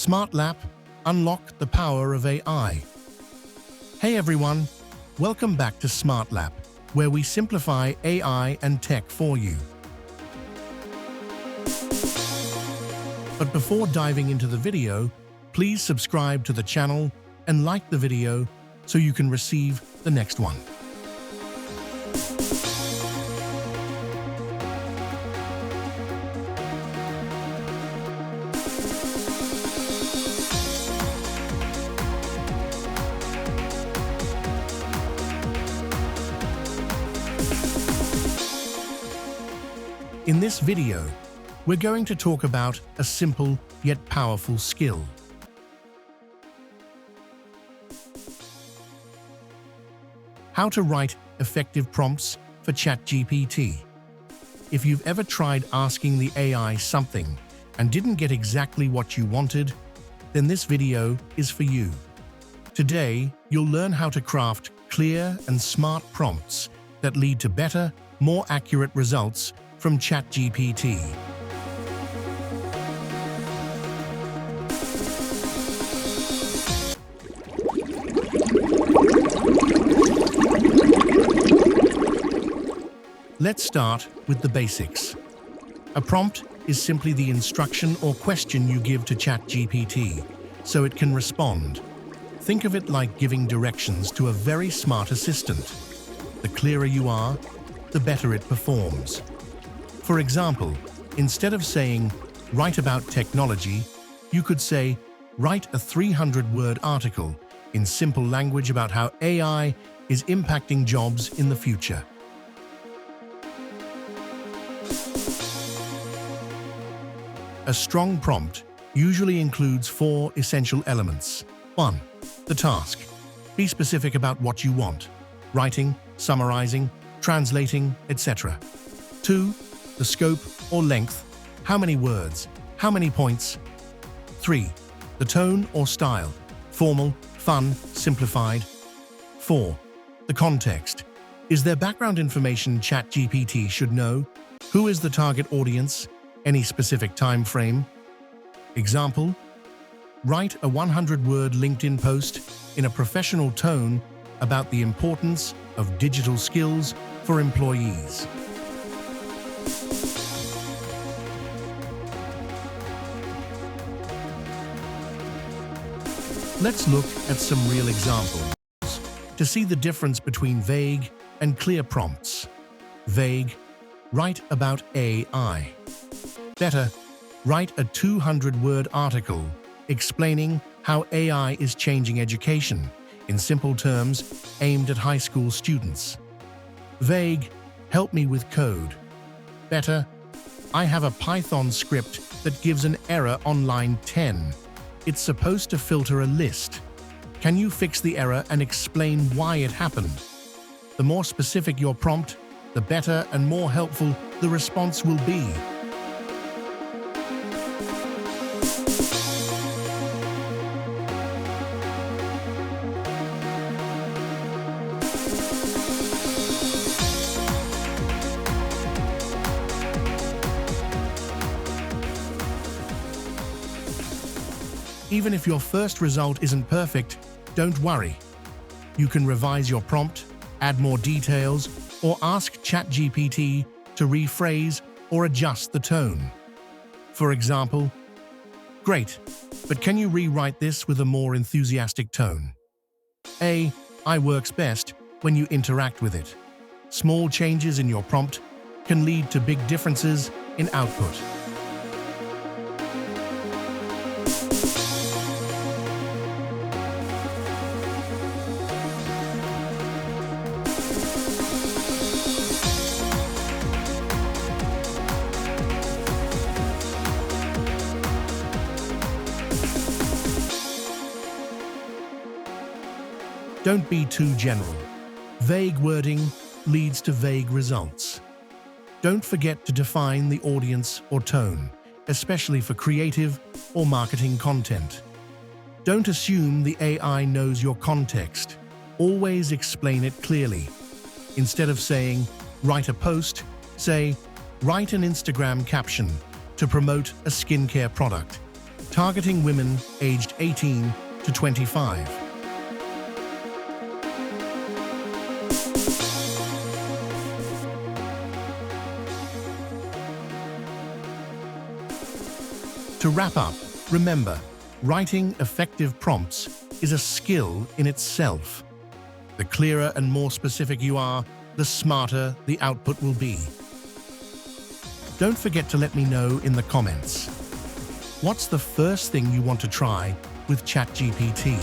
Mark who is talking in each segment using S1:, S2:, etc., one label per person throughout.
S1: SmartLab, unlock the power of AI. Hey everyone, welcome back to SmartLab, where we simplify AI and tech for you. But before diving into the video, please subscribe to the channel and like the video so you can receive the next one. In this video, we're going to talk about a simple yet powerful skill. How to write effective prompts for ChatGPT. If you've ever tried asking the AI something and didn't get exactly what you wanted, then this video is for you. Today, you'll learn how to craft clear and smart prompts that lead to better, more accurate results from ChatGPT. Let's start with the basics. A prompt is simply the instruction or question you give to ChatGPT so it can respond. Think of it like giving directions to a very smart assistant. The clearer you are, the better it performs. For example, instead of saying, "Write about technology," you could say, "Write a 300-word article in simple language about how AI is impacting jobs in the future." A strong prompt usually includes 4 essential elements. 1. The task. Be specific about what you want: writing, summarizing, translating, etc. 2. The scope or length. How many words? How many points? 3. The tone or style. Formal, fun, simplified. 4. The context. Is there background information ChatGPT should know? Who is the target audience? Any specific time frame? Example: write a 100-word LinkedIn post in a professional tone about the importance of digital skills for employees. Let's look at some real examples to see the difference between vague and clear prompts. Vague: write about AI. Better: write a 200-word article explaining how AI is changing education in simple terms aimed at high school students. Vague: help me with code. Better: I have a Python script that gives an error on line 10. It's supposed to filter a list. Can you fix the error and explain why it happened? The more specific your prompt, the better and more helpful the response will be. Even if your first result isn't perfect, don't worry. You can revise your prompt, add more details, or ask ChatGPT to rephrase or adjust the tone. For example, "Great, but can you rewrite this with a more enthusiastic tone?" AI works best when you interact with it. Small changes in your prompt can lead to big differences in output. Don't be too general. Vague wording leads to vague results. Don't forget to define the audience or tone, especially for creative or marketing content. Don't assume the AI knows your context. Always explain it clearly. Instead of saying, "Write a post," say, "Write an Instagram caption to promote a skincare product." targeting women aged 18 to 25. To wrap up, remember, writing effective prompts is a skill in itself. The clearer and more specific you are, the smarter the output will be. Don't forget to let me know in the comments. What's the first thing you want to try with ChatGPT?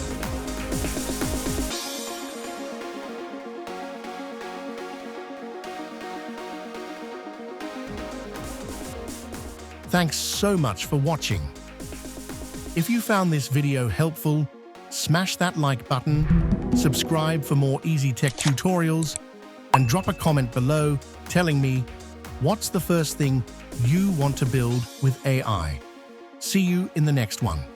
S1: Thanks so much for watching. If you found this video helpful, smash that like button, subscribe for more easy tech tutorials, and drop a comment below telling me what's the first thing you want to build with AI. See you in the next one.